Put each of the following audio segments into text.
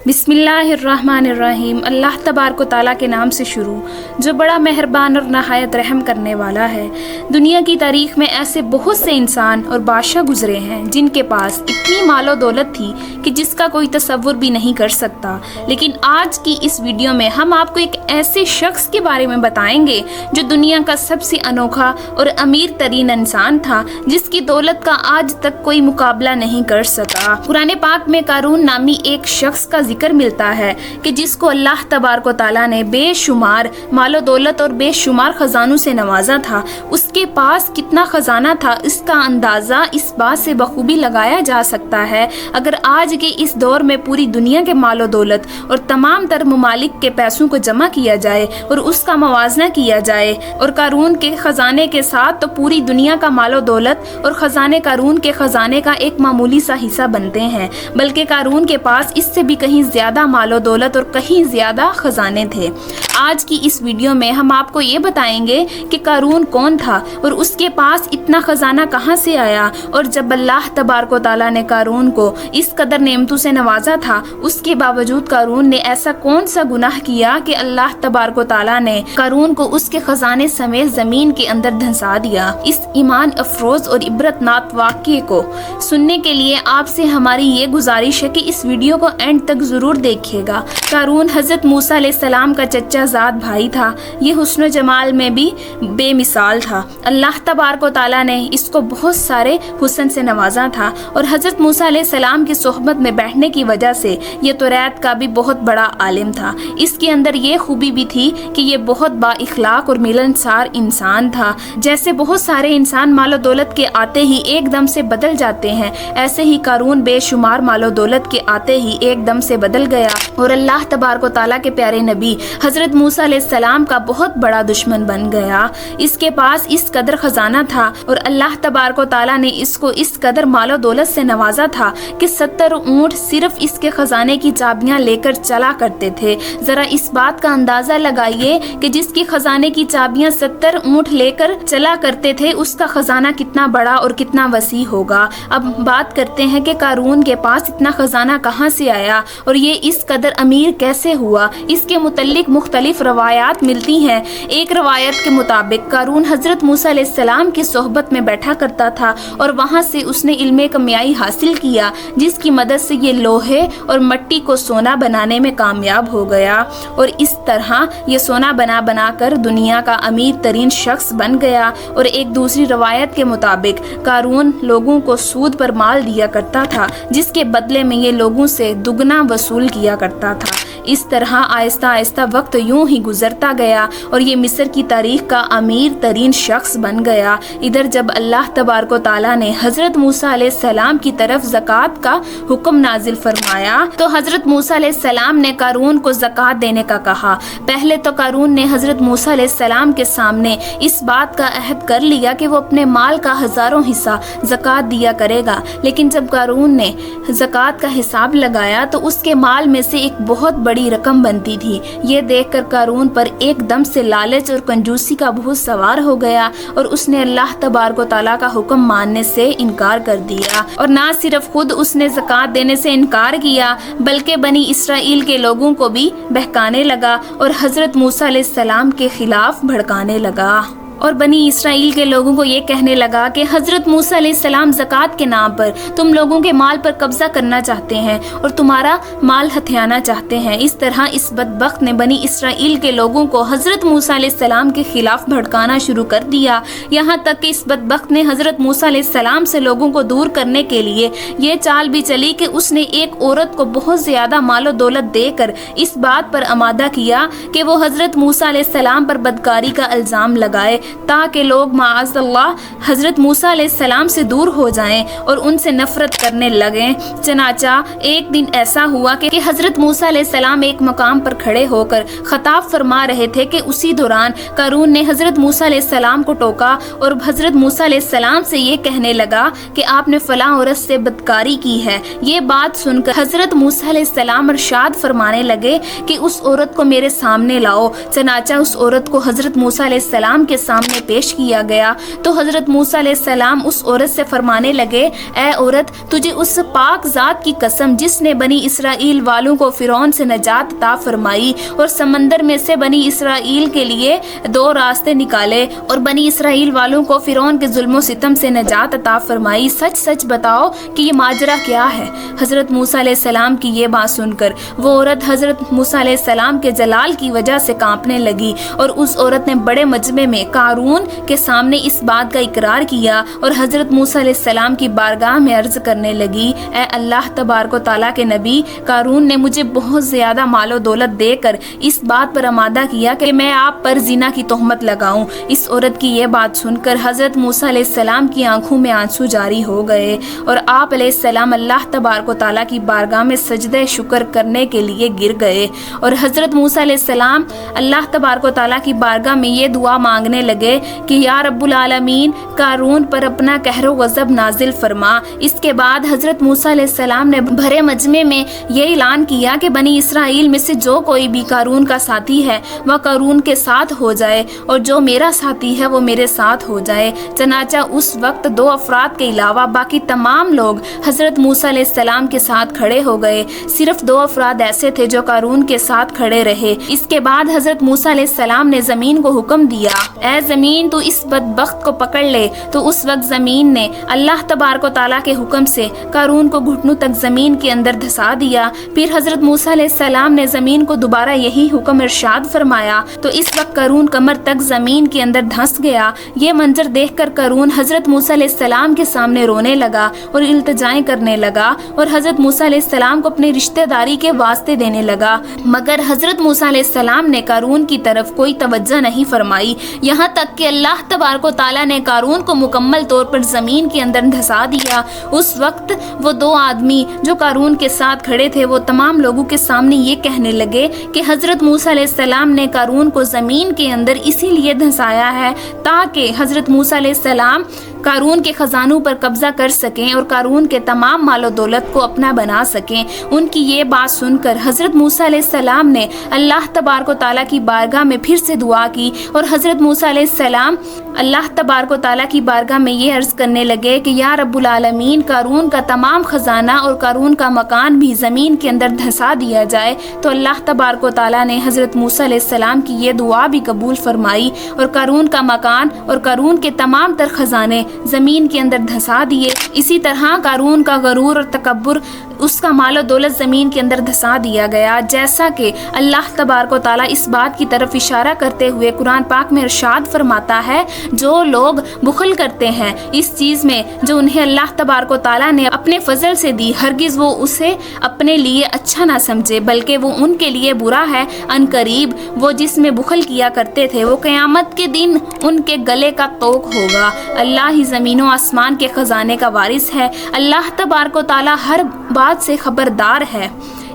बिस्मिल्लाहिर्रहमानिर्रहीम। अल्लाह तबारक व तआला के नाम से शुरू जो बड़ा मेहरबान और नहायत रहम करने वाला है। दुनिया की तारीख में ऐसे बहुत से इंसान और बादशाह गुजरे हैं जिनके पास इतनी मालो दौलत थी कि जिसका कोई तसव्वुर भी नहीं कर सकता। लेकिन आज की इस वीडियो में हम आपको एक ऐसे शख्स के बारे में बताएंगे जो दुनिया का सबसे अनोखा और अमीर तरीन इंसान था, जिसकी दौलत का आज तक कोई मुकाबला नहीं कर सका। कुरान पाक में कारून नामी एक शख्स का जिक्र मिलता है कि जिसको अल्लाह तबारक व तआला ने बेशुमार मालो दौलत और बेशुमार खजानों से नवाजा था। उसके पास कितना खजाना था, इसका अंदाज़ा इस बात से बखूबी लगाया जा सकता है अगर आज के इस दौर में पूरी दुनिया के मालो दौलत और तमाम तर ममालिक के पैसों को जमा किया जाए और उसका मवाजना किया जाए। और कारून के खजाने के साथ तो पूरी दुनिया का मालो दौलत और खजाने कारून के खजाने का एक मामूली सा हिस्सा बनते हैं, बल्कि कारून के पास इससे भी कहीं ज़्यादा मालो दौलत और कहीं ज़्यादा खजाने थे। आज की इस वीडियो में हम आपको ये बताएंगे कि कारून कौन था और उसके पास इतना खजाना कहाँ से आया, और जब अल्लाह तबारक व तआला ने कारून को इस कदर नेमतों से नवाजा था, उसके बावजूद कारून ने ऐसा कौन सा गुनाह किया कि अल्लाह तबारक व तआला ने कारून को उसके खजाने समेत ज़मीन के अंदर धंसा दिया। इस ईमान अफरोज और इबरतनाक वाक़ये को सुनने के लिए आपसे हमारी ये गुजारिश है कि इस वीडियो को एंड तक ज़रूर देखिएगा। कारून हज़रत मूसा अलैहिस्सलाम का चचा ज़ाद भाई था। ये हुस्न जमाल में भी बेमिसाल था। अल्लाह तबारक व तआला ने इसको बहुत सारे हुस्न से नवाजा था और हज़रत मूसा अलैहिस्सलाम की सोहबत में बैठने की वजह से ये तौरात का भी बहुत बड़ा आलिम था। इसके अंदर ये खूबी भी थी कि ये बहुत बाइखलाक और मिलनसार इंसान था। जैसे बहुत सारे इंसान मालो दौलत के आते ही एकदम से बदल जाते हैं, ऐसे ही कारून बेशुमार मालो दौलत के आते ही एकदम से बदल गया और अल्लाह तबारक व तआला के प्यारे नबी हज़रत मूसा अलैहिस्सलाम का बहुत बड़ा दुश्मन बन गया। इसके पास इस कदर खजाना था और अल्लाह तबारक व तआला ने इसको इस कदर मालो दौलत से नवाजा था कि 70 ऊँट सिर्फ इसके खजाने की चाबियां लेकर चला करते थे। जरा इस बात का अंदाजा लगाइए कि जिसकी खजाने की चाबियां 70 ऊँट लेकर चला करते थे, उसका खजाना कितना बड़ा और कितना वसी होगा। अब बात करते हैं कि कारून के पास इतना खजाना कहाँ से आया और ये इस कदर अमीर कैसे हुआ। इसके मुतल्लिक मुख्तलिफ रवायात मिलती हैं। एक रवायत के मुताबिक कारून हज़रत मूसा अलैहिस्सलाम की सोहबत में बैठा करता था और वहाँ से उसने इल्मे कमियाई हासिल किया, जिसकी मदद से ये लोहे और मिट्टी को सोना बनाने में कामयाब हो गया और इस तरह ये सोना बना बना कर दुनिया का अमीर तरीन शख्स बन गया। और एक दूसरी रवायत के मुताबिक कारून लोगों को सूद पर माल दिया करता था, जिसके बदले में ये लोगों से दुगना वसूल किया करता था। इस तरह आहिस्ता आहिस्ता वक्त यूं ही गुजरता गया और ये मिस्र की तारीख का अमीर तरीन शख्स बन गया। इधर जब अल्लाह तबारक व तआला ने हज़रत मूसा अलैहिस्सलाम की तरफ ज़कात का हुक्म नाजिल फरमाया तो हज़रत मूसा अलैहिस्सलाम ने कारून को ज़कात देने का कहा। पहले तो कारून ने हज़रत मूसा अलैहिस्सलाम के सामने इस बात का अहद कर लिया कि वो अपने माल का हज़ारों हिस्सा ज़कात दिया करेगा, लेकिन जब कारून ने ज़कात का हिसाब लगाया तो उसके माल में से एक बहुत बड़ी रकम बनती थी। ये देखकर कारून पर एकदम से लालच और कंजूसी का भूत सवार हो गया और उसने अल्लाह तबारक व तआला का हुक्म मानने से इनकार कर दिया। और ना सिर्फ खुद उसने ज़कात देने से इनकार किया, बल्कि बनी इसराइल के लोगों को भी बहकाने लगा और हज़रत मूसा अलैहिस्सलाम के खिलाफ भड़काने लगा और बनी इसराइल के लोगों को ये कहने लगा कि हज़रत मूसा अलैहिस्सलाम ज़कात के नाम पर तुम लोगों के माल पर कब्ज़ा करना चाहते हैं और तुम्हारा माल हथियाना चाहते हैं। इस तरह इस बदबख्त ने बनी इसराइल के लोगों को हज़रत मूसा अलैहिस्सलाम के खिलाफ भड़काना शुरू कर दिया। यहाँ तक कि इस बदबख्त ने हज़रत मूसा अलैहिस्सलाम से लोगों को दूर करने के लिए ये चाल भी चली कि उसने एक औरत को बहुत ज़्यादा मालो दौलत देकर इस बात पर आमादा किया कि वो हज़रत मूसा अलैहिस्सलाम पर बदकारी का इल्ज़ाम लगाए, ताकि लोग माअज़ल्लाह हज़रत मूसा अलैहिस्सलाम से दूर हो जाएं और उनसे नफरत करने लगें। चनाचा एक दिन ऐसा हुआ कि हज़रत मूसा अलैहिस्सलाम एक मकाम पर खड़े होकर खताब फरमा रहे थे कि उसी दौरान कारून ने हज़रत मूसा अलैहिस्सलाम को टोका और हज़रत मूसा अलैहिस्सलाम से ये कहने लगा कि आपने फ़लाँ औरत से बदकारी की है। ये बात सुनकर हज़रत मूसा अलैहिस्सलाम इरशाद फरमाने लगे कि उस औरत को मेरे सामने लाओ। चनाचा उस औरत को हज़रत मूसा अलैहिस्सलाम के सामने سامنے پیش کیا گیا تو حضرت موسیٰ علیہ السلام اس عورت سے فرمانے لگے، اے عورت، تجھے اس پاک ذات کی قسم جس نے بنی اسرائیل والوں کو فرعون سے نجات عطا فرمائی اور سمندر میں سے بنی اسرائیل کے لیے 2 راستے نکالے اور بنی اسرائیل والوں کو فرعون کے ظلم و ستم سے نجات عطا فرمائی، سچ سچ بتاؤ کہ یہ ماجرا کیا ہے؟ حضرت موسیٰ علیہ السلام کی یہ بات سن کر وہ عورت حضرت موسیٰ علیہ السلام کے جلال کی وجہ سے کانپنے لگی، اور اس عورت نے بڑے مجمع میں قارون کے سامنے اس بات کا اقرار کیا اور حضرت موسیٰ علیہ السلام کی بارگاہ میں عرض کرنے لگی، اے اللہ تبارک و تعالیٰ کے نبی، قارون نے مجھے بہت زیادہ مال و دولت دے کر اس بات پر آمادہ کیا کہ میں آپ پر زنا کی تہمت لگاؤں۔ اس عورت کی یہ بات سن کر حضرت موسیٰ علیہ السلام کی آنکھوں میں آنسو جاری ہو گئے اور آپ علیہ السلام اللہ تبارک و تعالیٰ کی بارگاہ میں سجدہ شکر کرنے کے لیے گر گئے، اور حضرت موسیٰ علیہ السلام اللہ تبارک و تعالیٰ کی بارگاہ میں یہ دعا مانگنے لگے کہ یا رب العالمین، قارون پر اپنا قہر و غضب نازل فرما۔ اس کے بعد حضرت موسیٰ علیہ السلام نے بھرے مجمع میں یہ اعلان کیا کہ بنی اسرائیل میں سے جو کوئی بھی قارون کا ساتھی ہے وہ قارون کے ساتھ ہو جائے، اور جو میرا ساتھی ہے وہ میرے ساتھ ہو جائے۔ چنانچہ اس وقت 2 افراد کے علاوہ باقی تمام لوگ حضرت موسیٰ علیہ السلام کے ساتھ کھڑے ہو گئے، صرف 2 افراد ایسے تھے جو قارون کے ساتھ کھڑے رہے۔ اس کے بعد حضرت موسیٰ علیہ السلام نے زمین کو حکم دیا، اے زمین تو اس بدبخت کو پکڑ لے، تو اس وقت زمین نے اللہ تبارک و تعالیٰ کے حکم سے قارون کو گھٹنوں تک زمین کے اندر دھسا دیا۔ پھر حضرت موسیٰ علیہ السلام نے زمین کو دوبارہ یہی حکم ارشاد فرمایا تو اس وقت قارون کمر تک زمین کے اندر دھنس گیا۔ یہ منظر دیکھ کر قارون حضرت موسیٰ علیہ السلام کے سامنے رونے لگا اور التجائیں کرنے لگا اور حضرت موسیٰ علیہ السلام کو اپنی رشتہ داری کے واسطے دینے لگا، مگر حضرت موسیٰ علیہ السلام نے قارون کی طرف کوئی توجہ نہیں فرمائی، یہاں تک کہ اللہ تبارک و تعالیٰ نے قارون کو مکمل طور پر زمین کے اندر دھسا دیا۔ اس وقت وہ 2 آدمی جو قارون کے ساتھ کھڑے تھے وہ تمام لوگوں کے سامنے یہ کہنے لگے کہ حضرت موسیٰ علیہ السلام نے قارون کو زمین کے اندر اسی لیے دھسایا ہے تاکہ حضرت موسیٰ علیہ السلام قارون کے خزانوں پر قبضہ کر سکیں اور قارون کے تمام مال و دولت کو اپنا بنا سکیں۔ ان کی یہ بات سن کر حضرت موسیٰ علیہ السلام نے اللہ تبارک و تعالیٰ کی بارگاہ میں پھر سے دعا کی اور حضرت موسیٰ علیہ السلام اللہ تبارک و تعالیٰ کی بارگاہ میں یہ عرض کرنے لگے کہ یا رب العالمین، قارون کا تمام خزانہ اور قارون کا مکان بھی زمین کے اندر دھسا دیا جائے۔ تو اللہ تبارک و تعالیٰ نے حضرت موسیٰ علیہ السلام کی یہ دعا بھی قبول فرمائی اور قارون کا مکان اور قارون کے تمام تر خزانے زمین کے اندر دھسا دیے۔ اسی طرح قارون کا غرور اور تکبر، اس کا مال و دولت زمین کے اندر دھسا دیا گیا، جیسا کہ اللہ تبارک و تعالیٰ اس بات کی طرف اشارہ کرتے ہوئے قرآن پاک میں ارشاد فرماتا ہے، جو لوگ بخل کرتے ہیں اس چیز میں جو انہیں اللہ تبارک و تعالیٰ نے اپنے فضل سے دی، ہرگز وہ اسے اپنے لیے اچھا نہ سمجھے بلکہ وہ ان کے لیے برا ہے۔ ان قریب وہ جس میں بخل کیا کرتے تھے وہ قیامت کے دن ان کے گلے کا توق ہوگا۔ اللہ ہی زمین و آسمان کے خزانے کا وارث ہے، اللہ تبارک و تعالیٰ ہر بات سے خبردار ہے۔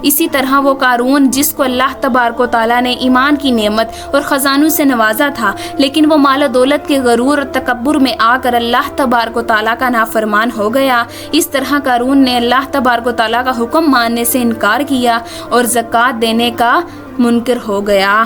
اسی طرح وہ قارون جس کو اللہ تبارک و تعالیٰ نے ایمان کی نعمت اور خزانوں سے نوازا تھا، لیکن وہ مال و دولت کے غرور اور تکبر میں آ کر اللہ تبارک و تعالیٰ کا نافرمان ہو گیا۔ اس طرح قارون نے اللہ تبارک و تعالیٰ کا حکم ماننے سے انکار کیا اور زکوٰۃ دینے کا منکر ہو گیا۔